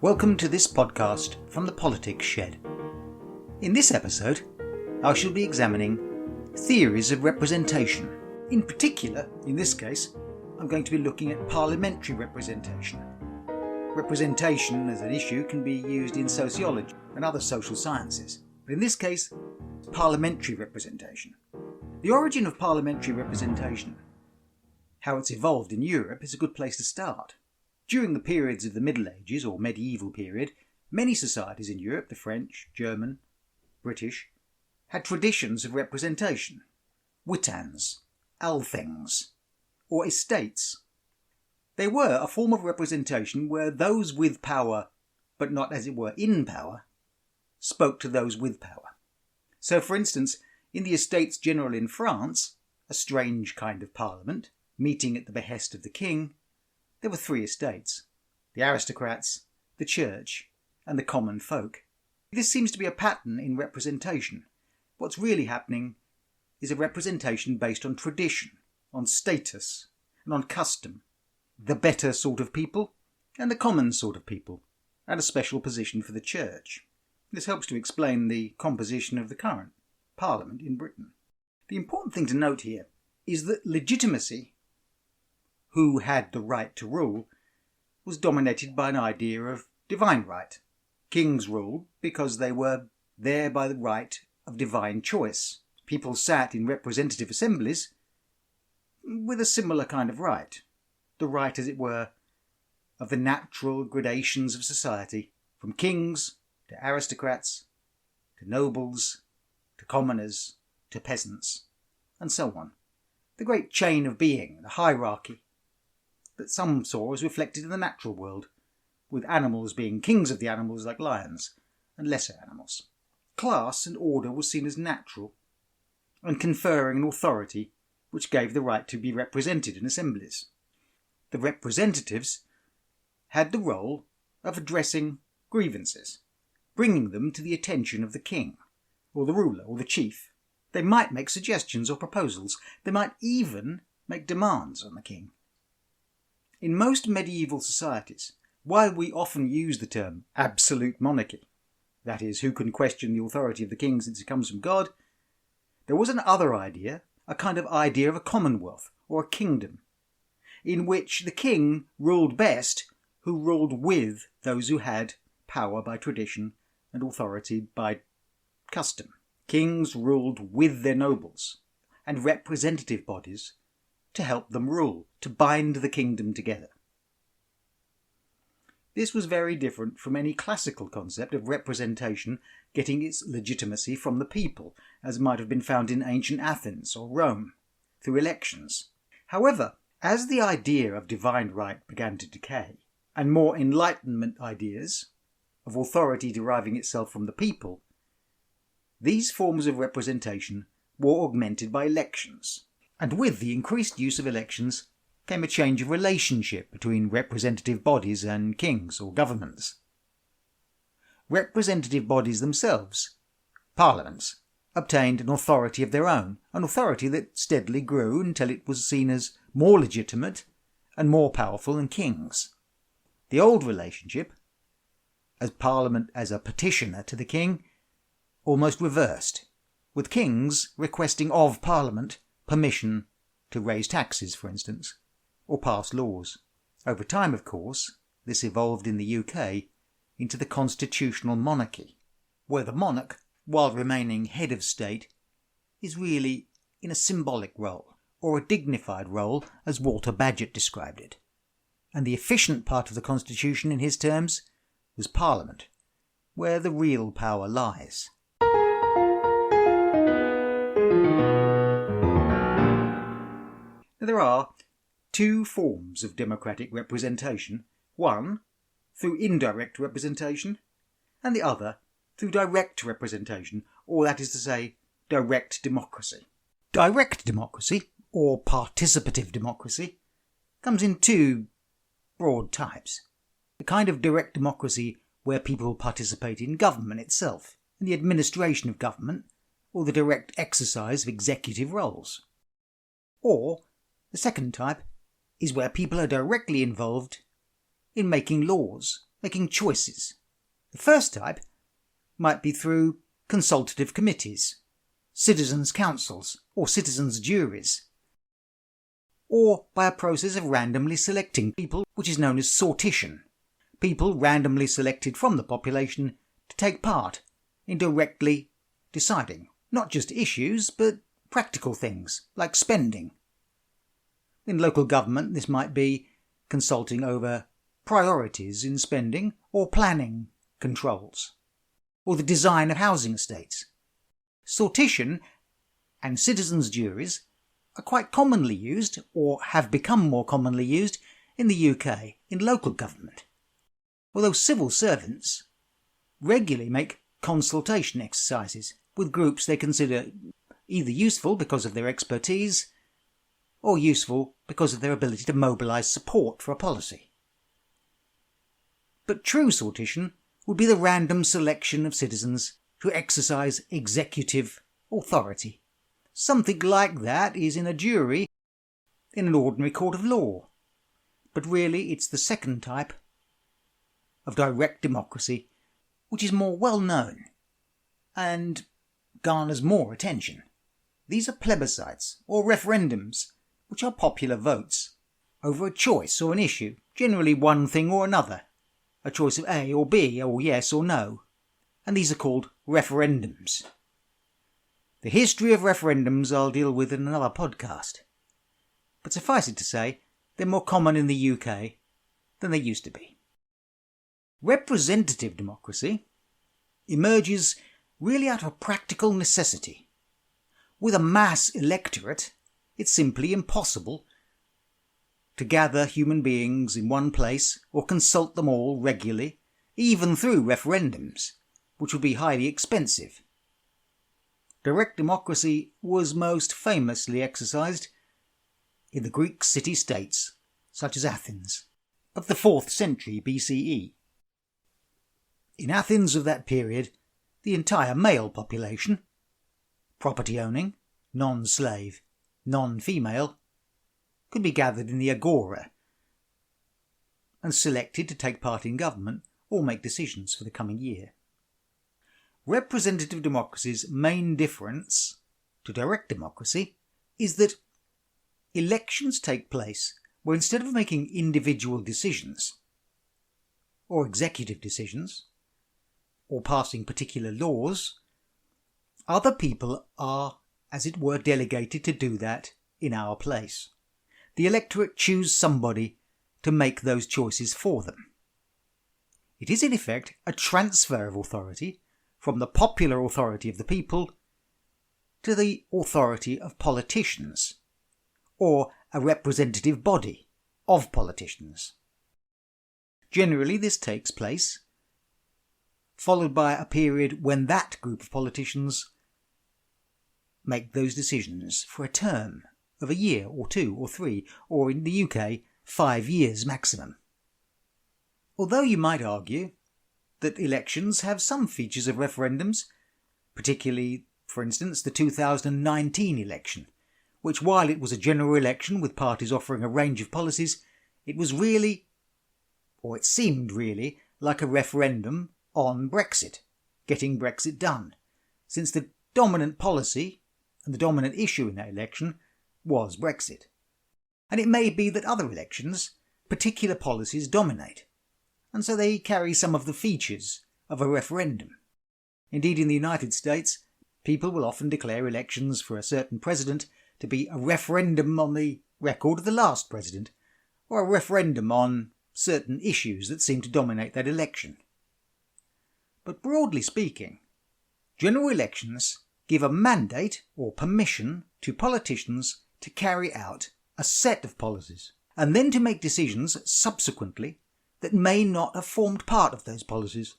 Welcome to this podcast from the Politics Shed. In this episode, I shall be examining theories of representation. In particular, in this case, I'm going to be looking at parliamentary representation. Representation as an issue can be used in sociology and other social sciences, but in this case, parliamentary representation. The origin of parliamentary representation, how it's evolved in Europe, is a good place to start. During the periods of the Middle Ages or medieval period, many societies in Europe, the French, German, British, had traditions of representation. Witans, althings, or estates. They were a form of representation where those with power, but not as it were in power, spoke to those with power. So, for instance, in the Estates General in France, a strange kind of parliament, meeting at the behest of the king, there were three estates: the aristocrats, the church, and the common folk. This seems to be a pattern in representation. What's really happening is a representation based on tradition, on status, and on custom. The better sort of people, and the common sort of people, and a special position for the church. This helps to explain the composition of the current Parliament in Britain. The important thing to note here is that legitimacy, who had the right to rule, was dominated by an idea of divine right. Kings ruled because they were there by the right of divine choice. People sat in representative assemblies with a similar kind of right. The right, as it were, of the natural gradations of society, from kings to aristocrats, to nobles, to commoners, to peasants, and so on. The great chain of being, the hierarchy, that some saw as reflected in the natural world, with animals being kings of the animals like lions, and lesser animals. Class and order was seen as natural, and conferring an authority which gave the right to be represented in assemblies. The representatives had the role of addressing grievances, bringing them to the attention of the king, or the ruler, or the chief. They might make suggestions or proposals. They might even make demands on the king. In most medieval societies, while we often use the term absolute monarchy, that is, who can question the authority of the king since it comes from God, there was another idea, a kind of idea of a commonwealth, or a kingdom, in which the king ruled best, who ruled with those who had power by tradition and authority by custom. Kings ruled with their nobles and representative bodies to help them rule, to bind the kingdom together. This was very different from any classical concept of representation getting its legitimacy from the people, as might have been found in ancient Athens or Rome, through elections. However, as the idea of divine right began to decay, and more Enlightenment ideas of authority deriving itself from the people, these forms of representation were augmented by elections. And with the increased use of elections came a change of relationship between representative bodies and kings or governments. Representative bodies themselves, parliaments, obtained an authority of their own, an authority that steadily grew until it was seen as more legitimate and more powerful than kings. The old relationship, as Parliament as a petitioner to the king, almost reversed, with kings requesting of Parliament permission to raise taxes, for instance, or pass laws. Over time, of course, this evolved in the UK into the constitutional monarchy, where the monarch, while remaining head of state, is really in a symbolic role, or a dignified role, as Walter Bagehot described it. And the efficient part of the constitution, in his terms, was Parliament, where the real power lies. There are two forms of democratic representation, one through indirect representation, and the other through direct representation, or that is to say, direct democracy. Direct democracy, or participative democracy, comes in two broad types. The kind of direct democracy where people participate in government itself, in the administration of government, or the direct exercise of executive roles. Or the second type is where people are directly involved in making laws, making choices. The first type might be through consultative committees, citizens' councils, or citizens' juries, or by a process of randomly selecting people, which is known as sortition. People randomly selected from the population to take part in directly deciding not just issues, but practical things like spending. In local government, this might be consulting over priorities in spending or planning controls, or the design of housing estates. Sortition and citizens' juries are quite commonly used, or have become more commonly used, in the UK in local government, although civil servants regularly make consultation exercises with groups they consider either useful because of their expertise or useful because of their ability to mobilise support for a policy. But true sortition would be the random selection of citizens who exercise executive authority. Something like that is in a jury in an ordinary court of law. But really it's the second type of direct democracy which is more well known and garners more attention. These are plebiscites or referendums, which are popular votes over a choice or an issue, generally one thing or another, a choice of A or B or yes or no, and these are called referendums. The history of referendums I'll deal with in another podcast, but suffice it to say they're more common in the UK than they used to be. Representative democracy emerges really out of a practical necessity. With a mass electorate, it's simply impossible to gather human beings in one place or consult them all regularly, even through referendums, which would be highly expensive. Direct democracy was most famously exercised in the Greek city-states, such as Athens, of the 4th century BCE. In Athens of that period, the entire male population, property-owning, non-slave, non-female, could be gathered in the agora and selected to take part in government or make decisions for the coming year. Representative democracy's main difference to direct democracy is that elections take place where instead of making individual decisions or executive decisions or passing particular laws, other people are, as it were, delegated to do that in our place. The electorate choose somebody to make those choices for them. It is in effect a transfer of authority from the popular authority of the people to the authority of politicians, or a representative body of politicians. Generally this takes place followed by a period when that group of politicians make those decisions for a term of a year or 2 or 3, or in the UK, 5 years maximum. Although you might argue that elections have some features of referendums, particularly, for instance, the 2019 election, which, while it was a general election with parties offering a range of policies, it was really, or it seemed really, like a referendum on Brexit, getting Brexit done, since the dominant policy and the dominant issue in that election was Brexit. And it may be that other elections, particular policies dominate, and so they carry some of the features of a referendum. Indeed, in the United States, people will often declare elections for a certain president to be a referendum on the record of the last president, or a referendum on certain issues that seem to dominate that election. But broadly speaking, general elections give a mandate or permission to politicians to carry out a set of policies, and then to make decisions subsequently that may not have formed part of those policies.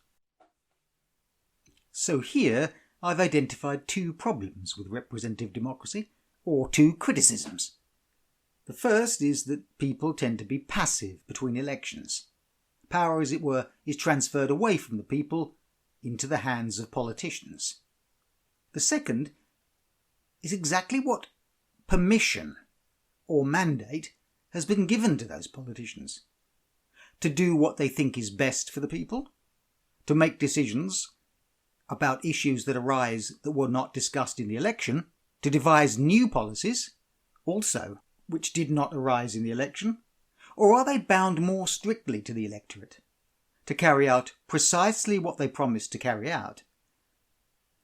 So here I've identified 2 problems with representative democracy, or 2 criticisms. The first is that people tend to be passive between elections. Power, as it were, is transferred away from the people into the hands of politicians. The second is exactly what permission or mandate has been given to those politicians. to do what they think is best for the people, to make decisions about issues that arise that were not discussed in the election, to devise new policies, also which did not arise in the election? Or are they bound more strictly to the electorate, to carry out precisely what they promised to carry out?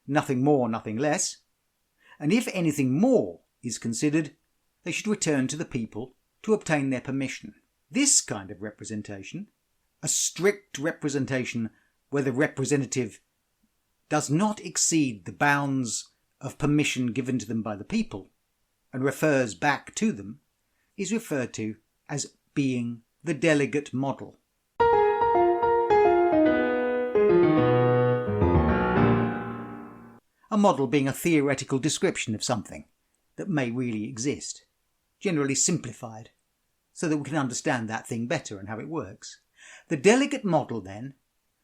Nothing more, nothing less. And if anything more is considered, they should return to the people to obtain their permission. This kind of representation, a strict representation where the representative does not exceed the bounds of permission given to them by the people and refers back to them, is referred to as being the delegate model. A model being a theoretical description of something that may really exist, generally simplified, so that we can understand that thing better and how it works. The delegate model, then,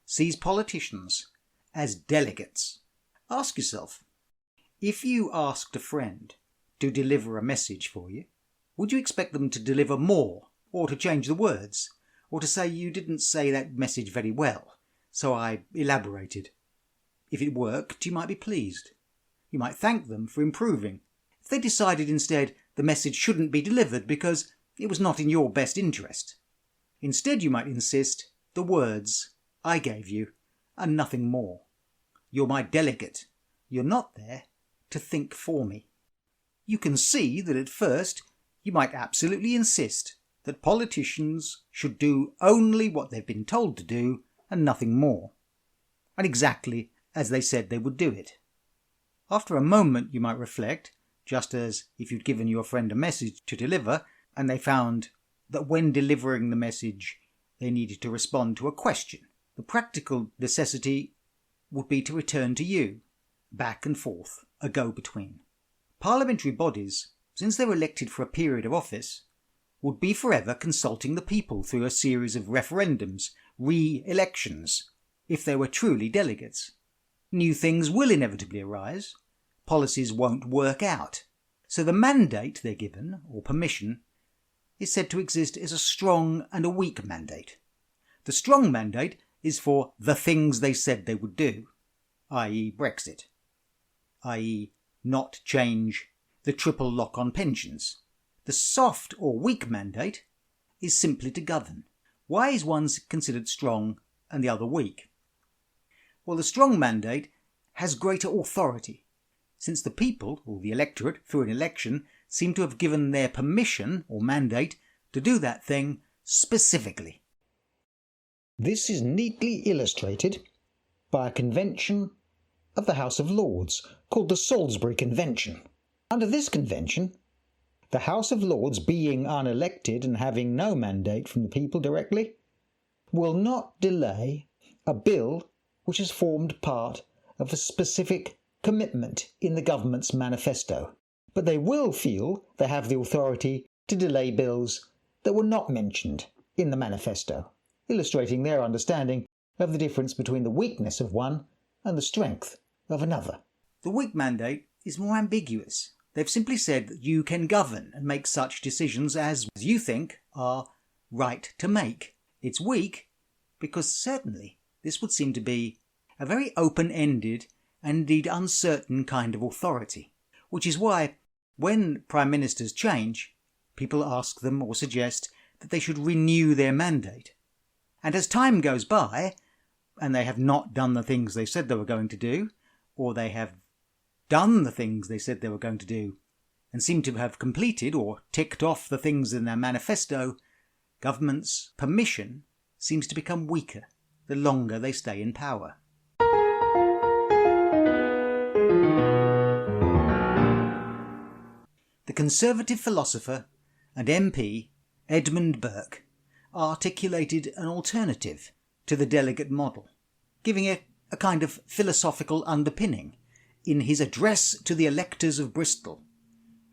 sees politicians as delegates. Ask yourself, if you asked a friend to deliver a message for you, would you expect them to deliver more, or to change the words, or to say you didn't say that message very well, so I elaborated? If it worked, you might be pleased. You might thank them for improving. If they decided instead the message shouldn't be delivered because it was not in your best interest, instead you might insist, the words I gave you and nothing more. You're my delegate. You're not there to think for me. You can see that at first you might absolutely insist that politicians should do only what they've been told to do and nothing more, and exactly as they said they would do it. After a moment you might reflect, just as if you'd given your friend a message to deliver and they found that when delivering the message they needed to respond to a question. The practical necessity would be to return to you, back and forth, a go-between. Parliamentary bodies, since they were elected for a period of office, would be forever consulting the people through a series of referendums, re-elections, if they were truly delegates. New things will inevitably arise. Policies won't work out. So the mandate they're given, or permission, is said to exist as a strong and a weak mandate. The strong mandate is for the things they said they would do, i.e. Brexit, i.e. not change the triple lock on pensions. The soft or weak mandate is simply to govern. Why is one considered strong and the other weak? Well, the strong mandate has greater authority, since the people, or the electorate, through an election, seem to have given their permission, or mandate, to do that thing specifically. This is neatly illustrated by a convention of the House of Lords called the Salisbury Convention. Under this convention, the House of Lords, being unelected and having no mandate from the people directly, will not delay a bill which has formed part of a specific commitment in the government's manifesto. But they will feel they have the authority to delay bills that were not mentioned in the manifesto, illustrating their understanding of the difference between the weakness of one and the strength of another. The weak mandate is more ambiguous. They've simply said that you can govern and make such decisions as you think are right to make. It's weak because certainly this would seem to be a very open-ended and indeed uncertain kind of authority, which is why when prime ministers change, people ask them or suggest that they should renew their mandate. And as time goes by, and they have not done the things they said they were going to do, or they have done the things they said they were going to do, and seem to have completed or ticked off the things in their manifesto, government's permission seems to become weaker the longer they stay in power. The Conservative philosopher and MP Edmund Burke articulated an alternative to the delegate model, giving it a kind of philosophical underpinning in his address to the electors of Bristol,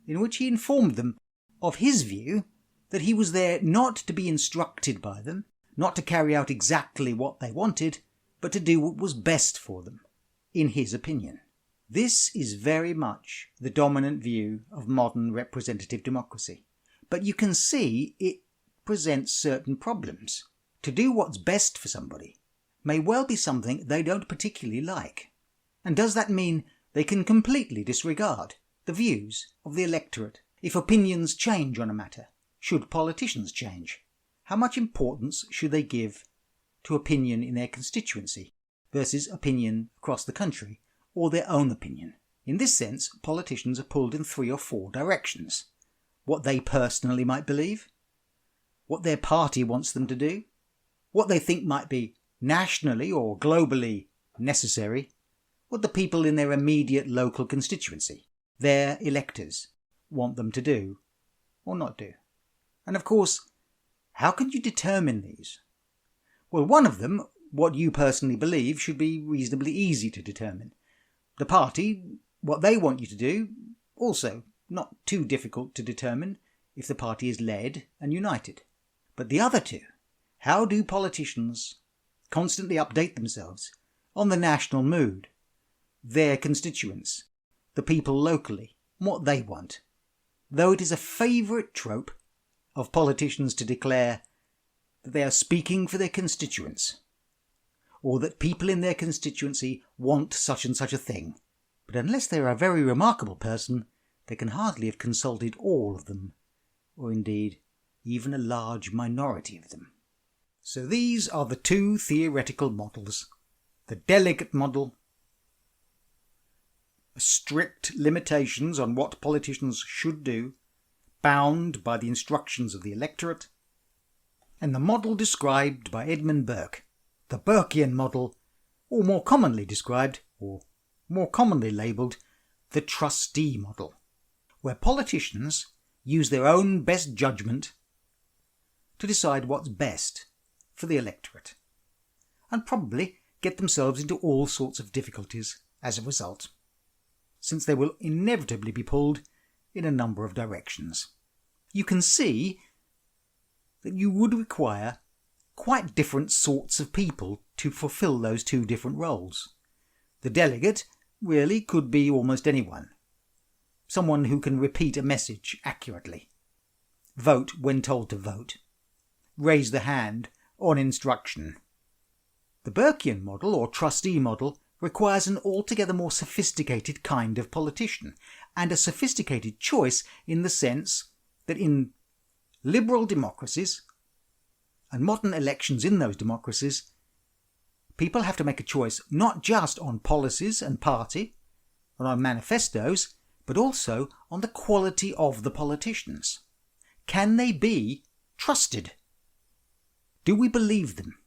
in which he informed them of his view that he was there not to be instructed by them, not to carry out exactly what they wanted, but to do what was best for them, in his opinion. This is very much the dominant view of modern representative democracy, but you can see it presents certain problems. to do what's best for somebody may well be something they don't particularly like. And does that mean they can completely disregard the views of the electorate if opinions change on a matter? Should politicians change? How much importance should they give to opinion in their constituency versus opinion across the country, or their own opinion? In this sense, politicians are pulled in 3 or 4 directions. What they personally might believe, what their party wants them to do, what they think might be nationally or globally necessary, what the people in their immediate local constituency, their electors, want them to do or not do. And of course, how can you determine these? Well, one of them, what you personally believe, should be reasonably easy to determine. The party, what they want you to do, also not too difficult to determine if the party is led and united. But the other two, how do politicians constantly update themselves on the national mood, their constituents, the people locally, what they want? Though it is a favourite trope of politicians to declare that they are speaking for their constituents, or that people in their constituency want such and such a thing. But unless they are a very remarkable person, they can hardly have consulted all of them, or indeed even a large minority of them. So these are the 2 theoretical models. The delegate model, strict limitations on what politicians should do, bound by the instructions of the electorate, and the model described by Edmund Burke, the Burkean model, or more commonly described, or more commonly labelled, the trustee model, where politicians use their own best judgment to decide what's best for the electorate, and probably get themselves into all sorts of difficulties as a result, since they will inevitably be pulled in a number of directions. You can see that you would require quite different sorts of people to fulfill those 2 different roles. The delegate really could be almost anyone. Someone who can repeat a message accurately, vote when told to vote, raise the hand on instruction. The Burkean model, or trustee model, requires an altogether more sophisticated kind of politician, and a sophisticated choice in the sense that in liberal democracies and modern elections in those democracies, people have to make a choice not just on policies and party, or on manifestos, but also on the quality of the politicians. Can they be trusted? Do we believe them?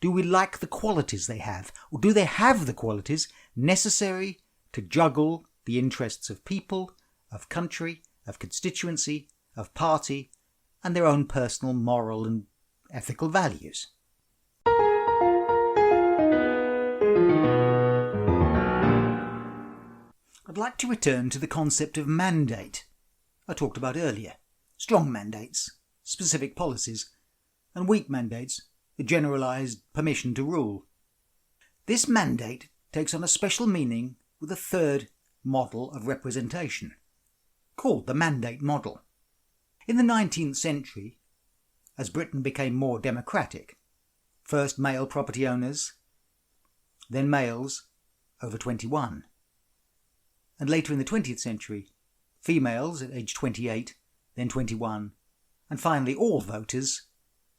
Do we like the qualities they have? Or do they have the qualities necessary to juggle the interests of people, of country, of constituency, of party, and their own personal moral and ethical values? I'd like to return to the concept of mandate I talked about earlier. Strong mandates, specific policies, and weak mandates, the generalised permission to rule. This mandate takes on a special meaning with a 3rd model of representation, called the mandate model. In the 19th century, as Britain became more democratic, first male property owners, then males over 21, and later in the 20th century, females at age 28, then 21, and finally all voters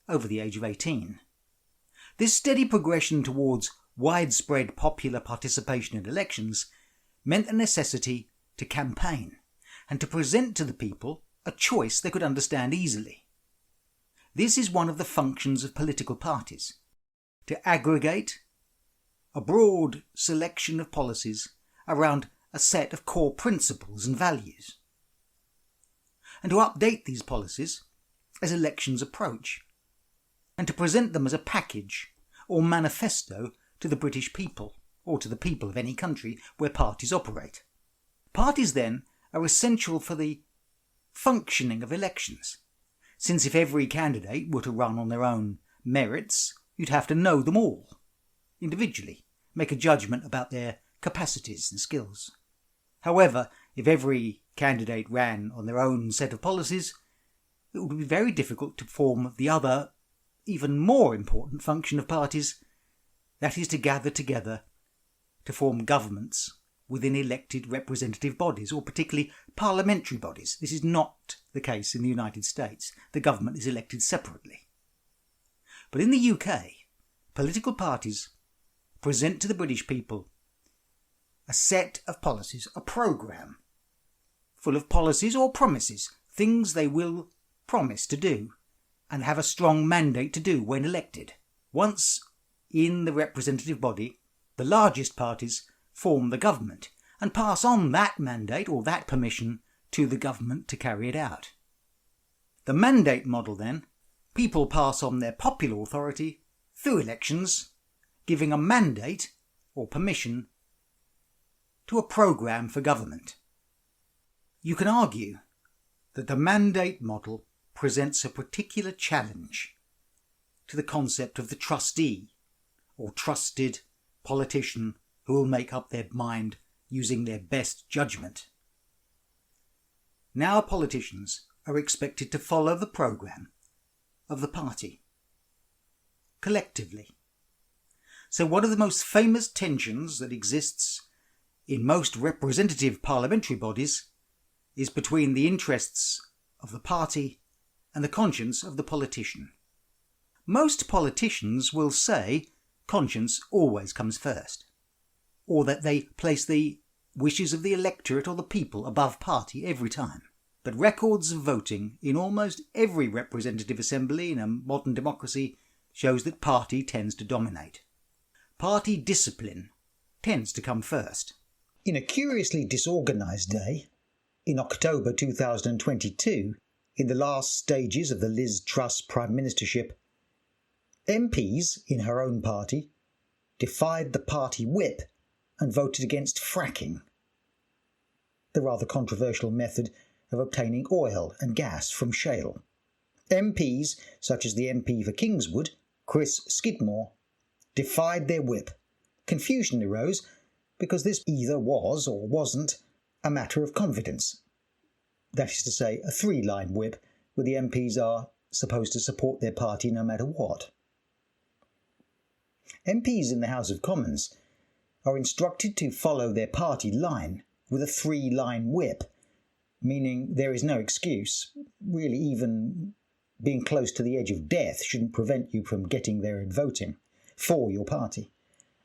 over the age of 18. This steady progression towards widespread popular participation in elections meant the necessity to campaign and to present to the people a choice they could understand easily. This is one of the functions of political parties, to aggregate a broad selection of policies around a set of core principles and values, and to update these policies as elections approach, and to present them as a package or manifesto to the British people, or to the people of any country where parties operate. Parties, then, are essential for the functioning of elections, since if every candidate were to run on their own merits, you'd have to know them all, individually, make a judgment about their capacities and skills. However, if every candidate ran on their own set of policies, it would be very difficult to form the other even more important function of parties, that is to gather together to form governments within elected representative bodies, or particularly parliamentary bodies. This is not the case in the United States. The government is elected separately. But in the UK, political parties present to the British people a set of policies, a programme, full of policies or promises, things they will promise to do and have a strong mandate to do when elected. Once in the representative body, the largest parties form the government and pass on that mandate or that permission to the government to carry it out. The mandate model then, people pass on their popular authority through elections, giving a mandate or permission to a programme for government. You can argue that the mandate model presents a particular challenge to the concept of the trustee or trusted politician who will make up their mind using their best judgment. Now politicians are expected to follow the programme of the party, collectively. So one of the most famous tensions that exists in most representative parliamentary bodies is between the interests of the party and the conscience of the politician. Most politicians will say conscience always comes first, or that they place the wishes of the electorate or the people above party every time. But records of voting in almost every representative assembly in a modern democracy shows that party tends to dominate. Party discipline tends to come first. In a curiously disorganised day, in October 2022, in the last stages of the Liz Truss Prime Ministership, MPs in her own party defied the party whip and voted against fracking, the rather controversial method of obtaining oil and gas from shale. MPs, such as the MP for Kingswood, Chris Skidmore, defied their whip. Confusion arose because this either was or wasn't a matter of confidence. That is to say, a three-line whip where the MPs are supposed to support their party no matter what. MPs in the House of Commons are instructed to follow their party line with a three-line whip, meaning there is no excuse. Really, even being close to the edge of death shouldn't prevent you from getting there and voting for your party.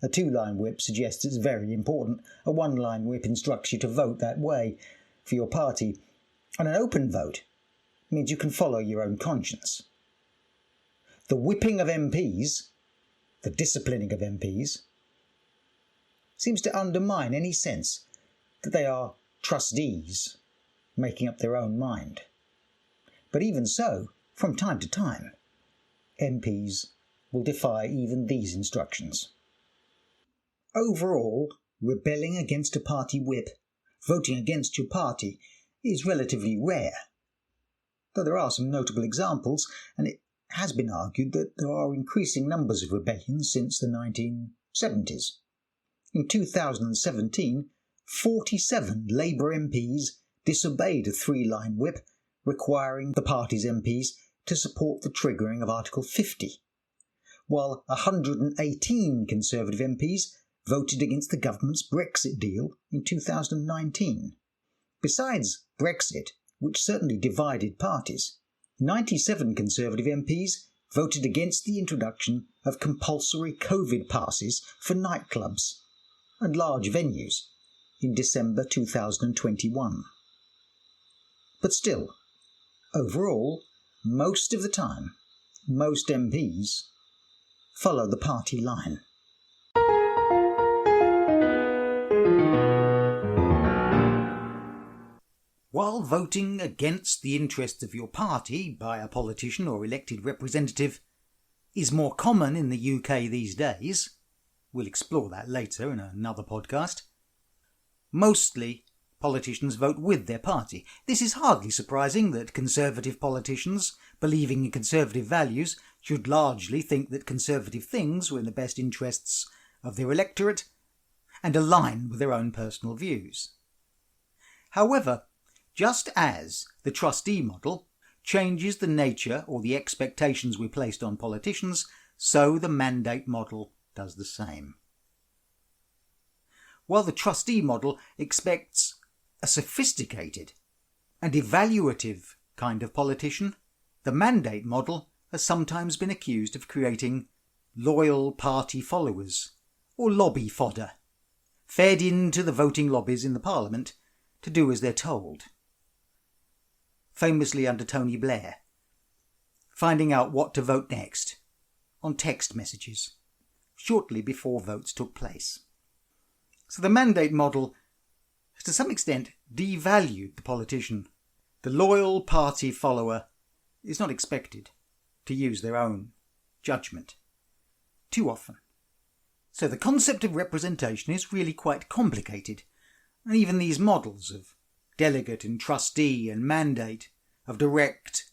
A two-line whip suggests it's very important. A one-line whip instructs you to vote that way for your party. And an open vote means you can follow your own conscience. The whipping of MPs, the disciplining of MPs, seems to undermine any sense that they are trustees making up their own mind. But even so, from time to time, MPs will defy even these instructions. Overall, rebelling against a party whip, voting against your party, is relatively rare. Though there are some notable examples, and it has been argued that there are increasing numbers of rebellions since the 1970s. In 2017, 47 Labour MPs disobeyed a three-line whip requiring the party's MPs to support the triggering of Article 50, while 118 Conservative MPs voted against the government's Brexit deal in 2019. Besides Brexit, which certainly divided parties, 97 Conservative MPs voted against the introduction of compulsory COVID passes for nightclubs and large venues in December 2021. But still, overall, most of the time, most MPs follow the party line. While voting against the interests of your party by a politician or elected representative is more common in the UK these days, we'll explore that later in another podcast, mostly politicians vote with their party. This is hardly surprising that Conservative politicians, believing in Conservative values, should largely think that Conservative things were in the best interests of their electorate and align with their own personal views. However, just as the trustee model changes the nature or the expectations we placed on politicians, so the mandate model does the same. While the trustee model expects a sophisticated and evaluative kind of politician, the mandate model has sometimes been accused of creating loyal party followers or lobby fodder, fed into the voting lobbies in the Parliament to do as they're told. Famously under Tony Blair, finding out what to vote next on text messages shortly before votes took place. So the mandate model has to some extent devalued the politician. The loyal party follower is not expected to use their own judgment too often. So the concept of representation is really quite complicated, and even these models of delegate and trustee and mandate, of direct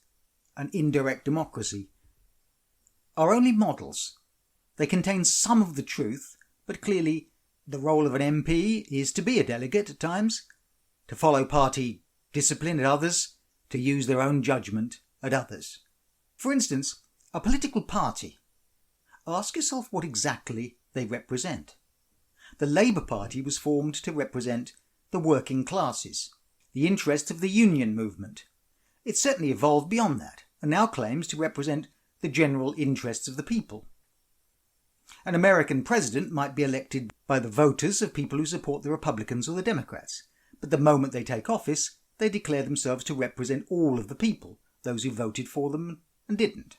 and indirect democracy, are only models. They contain some of the truth, but clearly the role of an MP is to be a delegate at times, to follow party discipline at others, to use their own judgment at others. For instance, a political party. Ask yourself what exactly they represent. The Labour Party was formed to represent the working classes, the interests of the union movement. It certainly evolved beyond that, and now claims to represent the general interests of the people. An American president might be elected by the voters of people who support the Republicans or the Democrats, but the moment they take office, they declare themselves to represent all of the people, those who voted for them and didn't.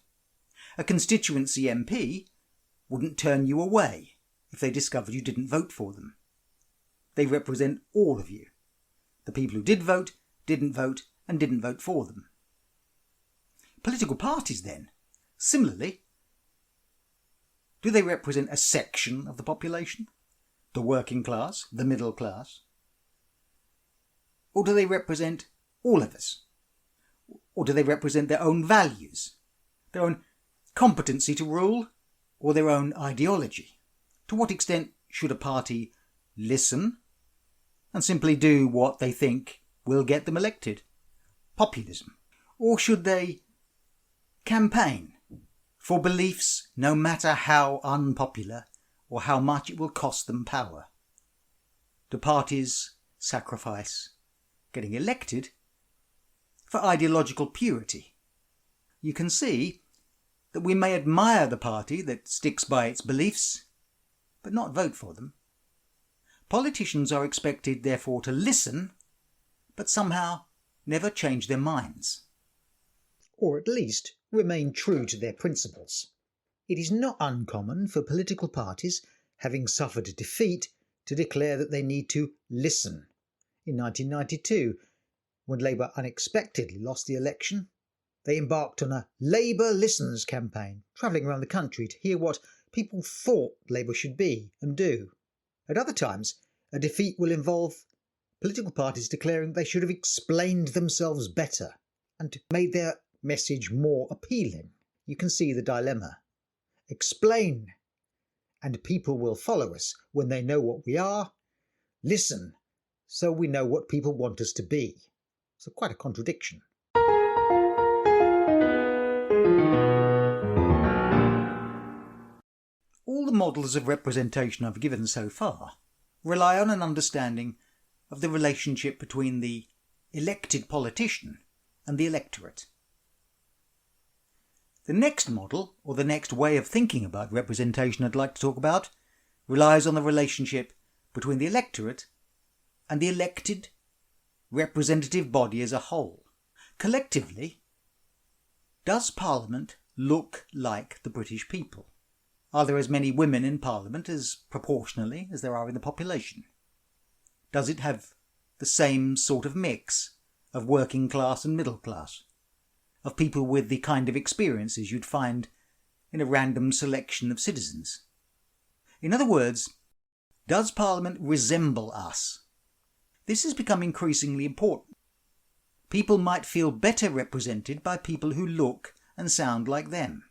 A constituency MP wouldn't turn you away if they discovered you didn't vote for them. They represent all of you, the people who did vote, didn't vote, and didn't vote for them. Political parties, then, similarly, do they represent a section of the population, the working class, the middle class? Or do they represent all of us? Or do they represent their own values, their own competency to rule, or their own ideology? To what extent should a party listen and simply do what they think will get them elected? Populism. Or should they campaign for beliefs no matter how unpopular or how much it will cost them power? Do parties sacrifice getting elected for ideological purity? You can see that we may admire the party that sticks by its beliefs, but not vote for them. Politicians are expected, therefore, to listen, but somehow never change their minds. Or at least remain true to their principles. It is not uncommon for political parties, having suffered a defeat, to declare that they need to listen. In 1992, when Labour unexpectedly lost the election, they embarked on a Labour Listens campaign, travelling around the country to hear what people thought Labour should be and do. At other times, a defeat will involve political parties declaring they should have explained themselves better and made their message more appealing. You can see the dilemma. Explain, and people will follow us when they know what we are. Listen, so we know what people want us to be. So quite a contradiction. All the models of representation I've given so far rely on an understanding of the relationship between the elected politician and the electorate. The next model, or the next way of thinking about representation I'd like to talk about, relies on the relationship between the electorate and the elected representative body as a whole. Collectively, does Parliament look like the British people? Are there as many women in Parliament as proportionally as there are in the population? Does it have the same sort of mix of working class and middle class, of people with the kind of experiences you'd find in a random selection of citizens? In other words, does Parliament resemble us? This has become increasingly important. People might feel better represented by people who look and sound like them.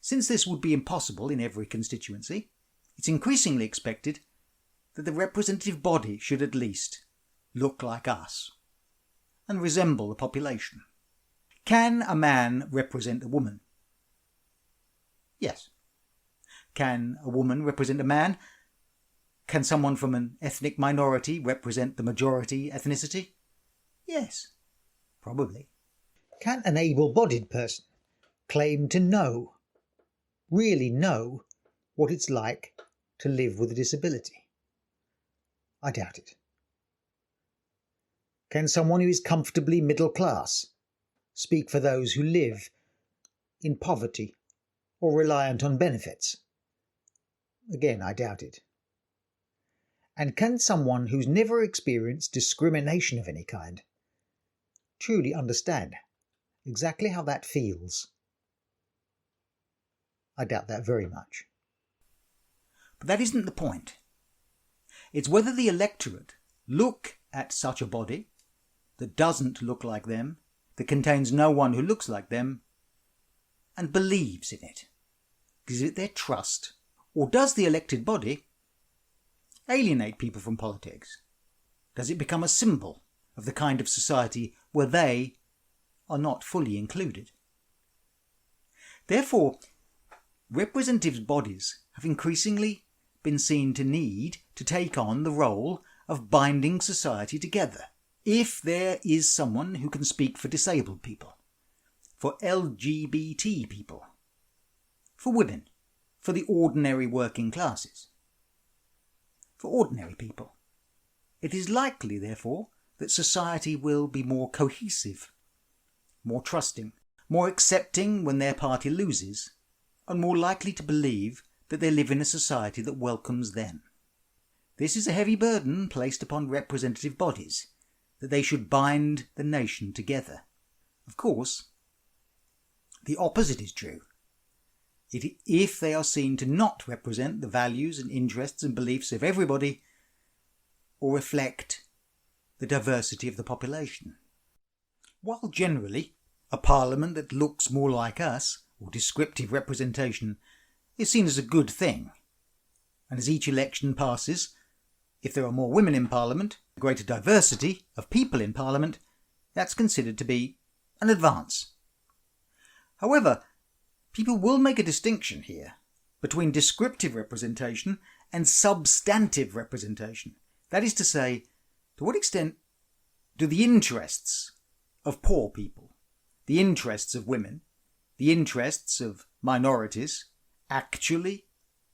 Since this would be impossible in every constituency, it's increasingly expected that the representative body should at least look like us and resemble the population. Can a man represent a woman? Yes. Can a woman represent a man? Can someone from an ethnic minority represent the majority ethnicity? Yes, probably. Can an able-bodied person claim to know, really know, what it's like to live with a disability? I doubt it. Can someone who is comfortably middle class speak for those who live in poverty or reliant on benefits? Again, I doubt it. And can someone who's never experienced discrimination of any kind truly understand exactly how that feels? I doubt that very much. But that isn't the point. It's whether the electorate look at such a body that doesn't look like them, that contains no one who looks like them, and believes in it. Gives it their trust? Or does the elected body alienate people from politics? Does it become a symbol of the kind of society where they are not fully included? Therefore, representative bodies have increasingly been seen to need to take on the role of binding society together. If there is someone who can speak for disabled people, for LGBT people, for women, for the ordinary working classes, for ordinary people, it is likely, therefore, that society will be more cohesive, more trusting, more accepting when their party loses, and more likely to believe that they live in a society that welcomes them. This is a heavy burden placed upon representative bodies, that they should bind the nation together. Of course, the opposite is true. If they are seen to not represent the values and interests and beliefs of everybody, or reflect the diversity of the population. While generally a parliament that looks more like us, or descriptive representation, is seen as a good thing, and as each election passes, if there are more women in Parliament, a greater diversity of people in Parliament, that's considered to be an advance. However, people will make a distinction here between descriptive representation and substantive representation. That is to say, to what extent do the interests of poor people, the interests of women, the interests of minorities actually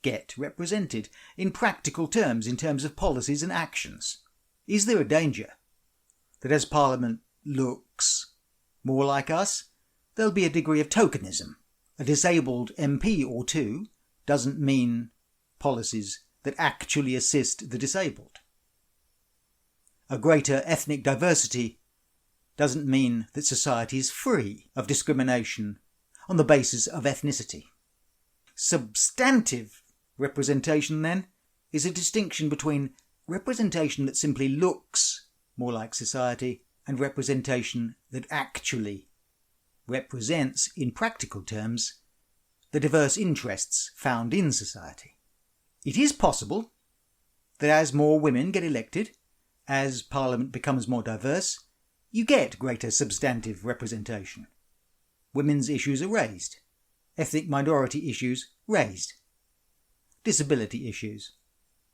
get represented in practical terms, in terms of policies and actions? Is there a danger that as Parliament looks more like us, there'll be a degree of tokenism? A disabled MP or two doesn't mean policies that actually assist the disabled. A greater ethnic diversity doesn't mean that society is free of discrimination on the basis of ethnicity. Substantive representation, then, is a distinction between representation that simply looks more like society and representation that actually represents, in practical terms, the diverse interests found in society. It is possible that as more women get elected, as Parliament becomes more diverse, you get greater substantive representation. Women's issues are raised, ethnic minority issues raised, disability issues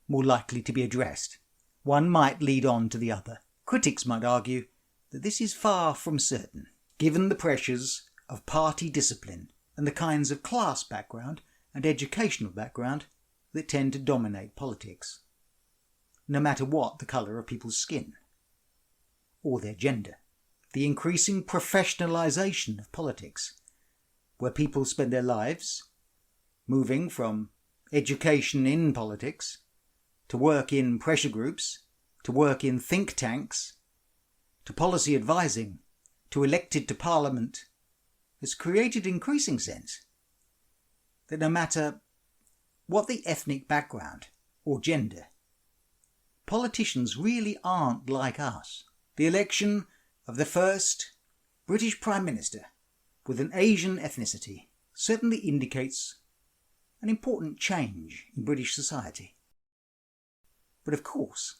more likely to be addressed. One might lead on to the other. Critics might argue that this is far from certain, given the pressures of party discipline and the kinds of class background and educational background that tend to dominate politics, no matter what the colour of people's skin or their gender. The increasing professionalisation of politics, where people spend their lives moving from education in politics to work in pressure groups, to work in think tanks, to policy advising, to elected to Parliament, has created increasing sense that no matter what the ethnic background or gender, politicians really aren't like us. The election of the first British Prime Minister with an Asian ethnicity certainly indicates an important change in British society. But of course,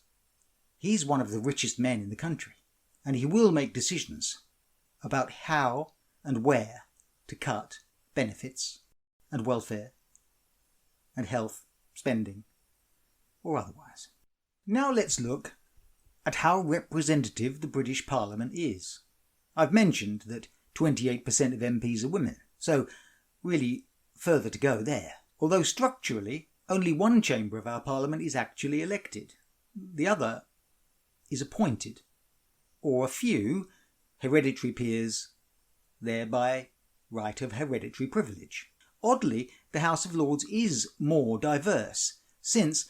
he's one of the richest men in the country, and he will make decisions about how and where to cut benefits and welfare and health spending or otherwise. Now let's look at how representative the British Parliament is. I've mentioned that 28% of MPs are women, so really further to go there. Although structurally, only one chamber of our Parliament is actually elected. The other is appointed, or a few hereditary peers there by right of hereditary privilege. Oddly, the House of Lords is more diverse, since,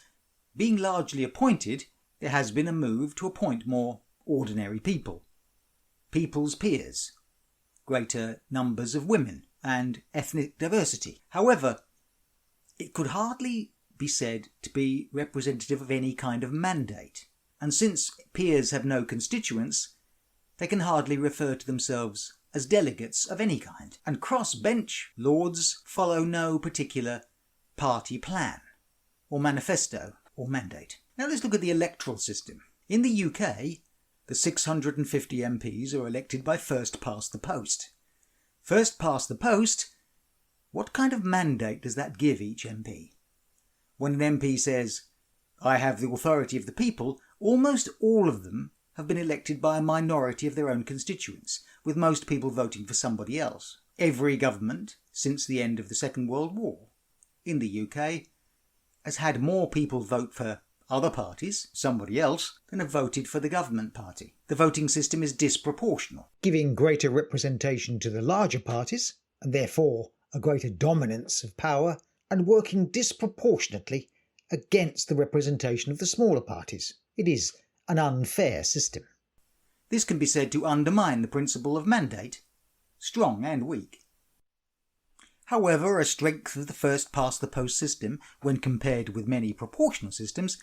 being largely appointed, there has been a move to appoint more ordinary people, people's peers, greater numbers of women, and ethnic diversity. However, it could hardly be said to be representative of any kind of mandate, and since peers have no constituents, they can hardly refer to themselves as delegates of any kind, and cross-bench lords follow no particular party plan, or manifesto, or mandate. Now let's look at the electoral system. In the UK, the 650 MPs are elected by first past the post. First past the post, what kind of mandate does that give each MP? When an MP says, "I have the authority of the people," almost all of them have been elected by a minority of their own constituents, with most people voting for somebody else. Every government, since the end of the Second World War, in the UK, has had more people vote for other parties, somebody else, than have voted for the government party. The voting system is disproportional, giving greater representation to the larger parties, and therefore a greater dominance of power, and working disproportionately against the representation of the smaller parties. It is an unfair system. This can be said to undermine the principle of mandate, strong and weak. However, a strength of the first-past-the-post system, when compared with many proportional systems,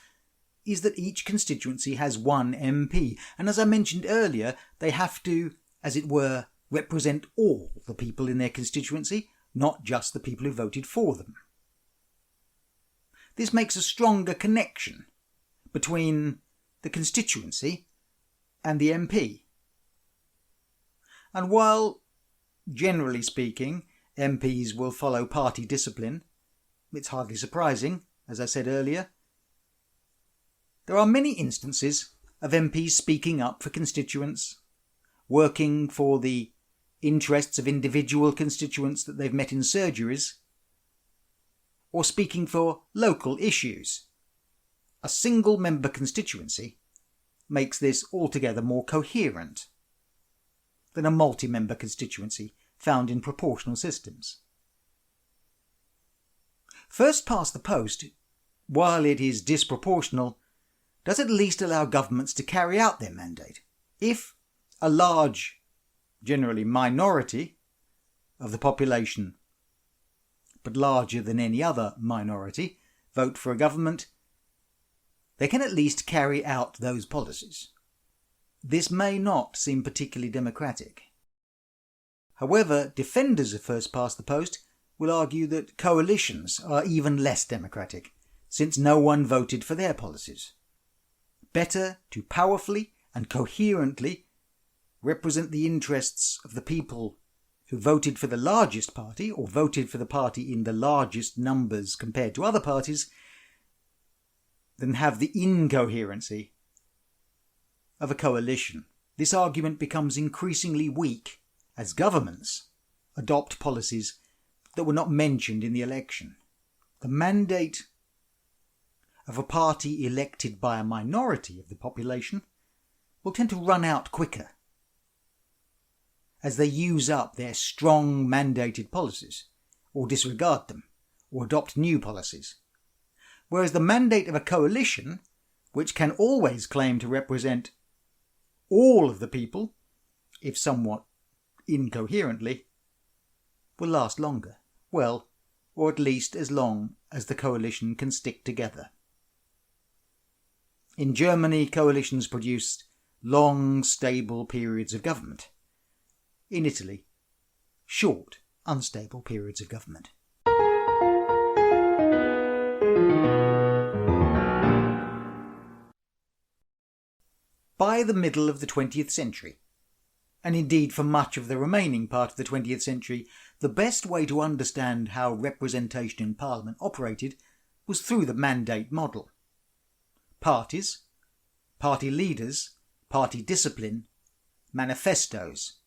is that each constituency has one MP, and as I mentioned earlier, they have to, as it were, represent all the people in their constituency, not just the people who voted for them. This makes a stronger connection between the constituency and the MP. And while, generally speaking, MPs will follow party discipline, it's hardly surprising, as I said earlier, there are many instances of MPs speaking up for constituents, working for the interests of individual constituents that they've met in surgeries, or speaking for local issues. A single-member constituency makes this altogether more coherent than a multi-member constituency found in proportional systems. First past the post, while it is disproportional, does at least allow governments to carry out their mandate. If a large, generally minority, of the population, but larger than any other minority, vote for a government, they can at least carry out those policies. This may not seem particularly democratic. However, defenders of first past the post will argue that coalitions are even less democratic, since no one voted for their policies. Better to powerfully and coherently represent the interests of the people who voted for the largest party, or voted for the party in the largest numbers compared to other parties, than have the incoherency of a coalition. This argument becomes increasingly weak as governments adopt policies that were not mentioned in the election. The mandate of a party elected by a minority of the population will tend to run out quicker as they use up their strong mandated policies, or disregard them, or adopt new policies. Whereas the mandate of a coalition, which can always claim to represent all of the people, if somewhat incoherently, will last longer. Well, or at least as long as the coalition can stick together. In Germany, coalitions produced long, stable periods of government. In Italy, short, unstable periods of government. By the middle of the 20th century, and indeed for much of the remaining part of the 20th century, the best way to understand how representation in Parliament operated was through the mandate model. Parties, party leaders, party discipline, manifestos.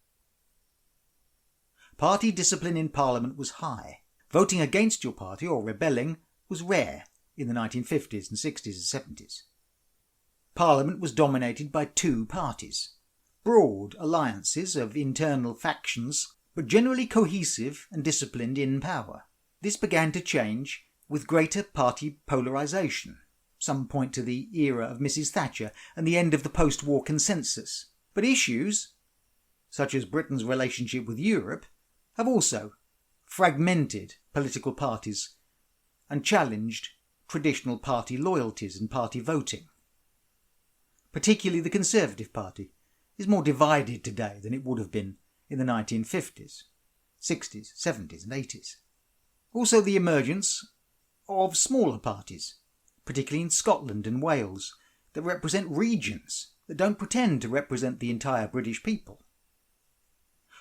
Party discipline in Parliament was high. Voting against your party or rebelling was rare in the 1950s and 60s and 70s. Parliament was dominated by two parties, broad alliances of internal factions, but generally cohesive and disciplined in power. This began to change with greater party polarisation. Some point to the era of Mrs. Thatcher and the end of the post-war consensus. But issues, such as Britain's relationship with Europe, have also fragmented political parties and challenged traditional party loyalties and party voting. Particularly the Conservative Party is more divided today than it would have been in the 1950s, 60s, 70s and 80s. Also the emergence of smaller parties, particularly in Scotland and Wales, that represent regions that don't pretend to represent the entire British people.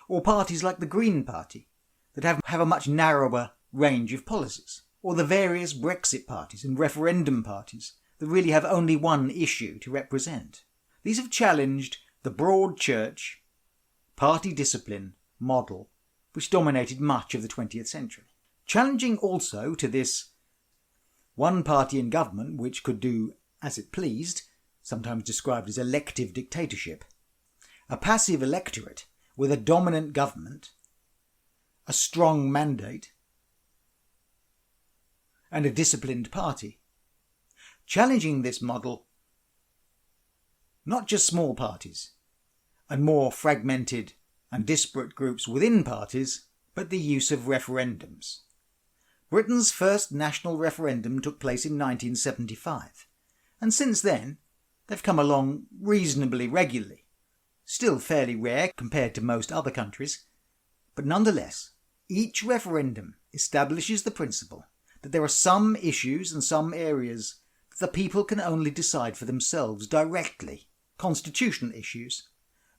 Or parties like the Green Party that have a much narrower range of policies. Or the various Brexit parties and referendum parties that really have only one issue to represent. These have challenged the broad church, party discipline model which dominated much of the 20th century. Challenging also to this one party in government which could do as it pleased, sometimes described as elective dictatorship, a passive electorate with a dominant government, a strong mandate, and a disciplined party. Challenging this model, not just small parties and more fragmented and disparate groups within parties, but the use of referendums. Britain's first national referendum took place in 1975, and since then they've come along reasonably regularly. Still fairly rare compared to most other countries, but nonetheless, each referendum establishes the principle that there are some issues and some areas that the people can only decide for themselves directly. Constitutional issues,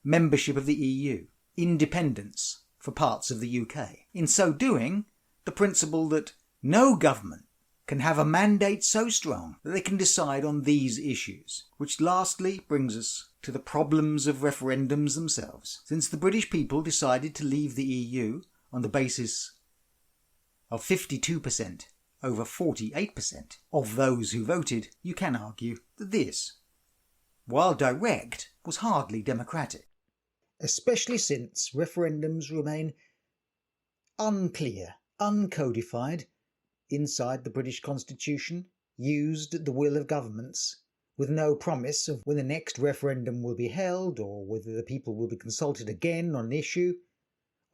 membership of the EU, independence for parts of the UK. In so doing, the principle that no government can have a mandate so strong that they can decide on these issues. Which lastly brings us to the problems of referendums themselves. Since the British people decided to leave the EU on the basis of 52% over 48% of those who voted, you can argue that this, while direct, was hardly democratic. Especially since referendums remain unclear, uncodified, inside the British Constitution, used at the will of governments, with no promise of when the next referendum will be held or whether the people will be consulted again on an issue,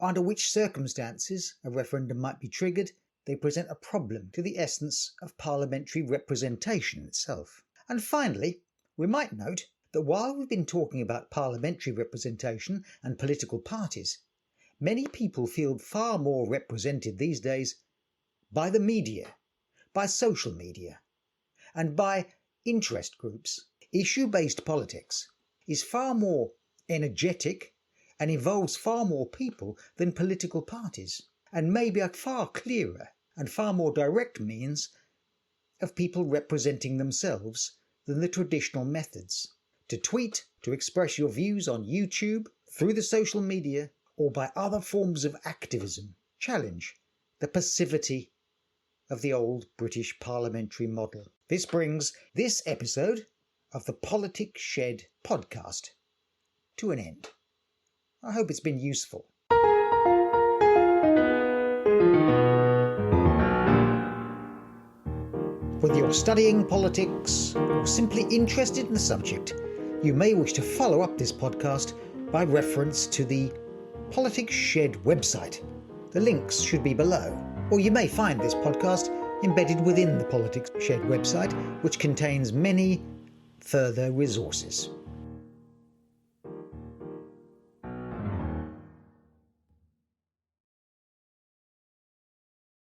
under which circumstances a referendum might be triggered. They present a problem to the essence of parliamentary representation itself. And finally, we might note that while we've been talking about parliamentary representation and political parties, many people feel far more represented these days by the media, by social media, and by interest groups. Issue-based politics is far more energetic and involves far more people than political parties, and may be a far clearer and far more direct means of people representing themselves than the traditional methods. To tweet, to express your views on YouTube, through the social media, or by other forms of activism, challenge the passivity of the old British parliamentary model. This brings this episode of the Politics Shed podcast to an end. I hope it's been useful. Whether you're studying politics or simply interested in the subject, you may wish to follow up this podcast by reference to the Politics Shed website. The links should be below. Or you may find this podcast embedded within the Politics Shed website, which contains many further resources.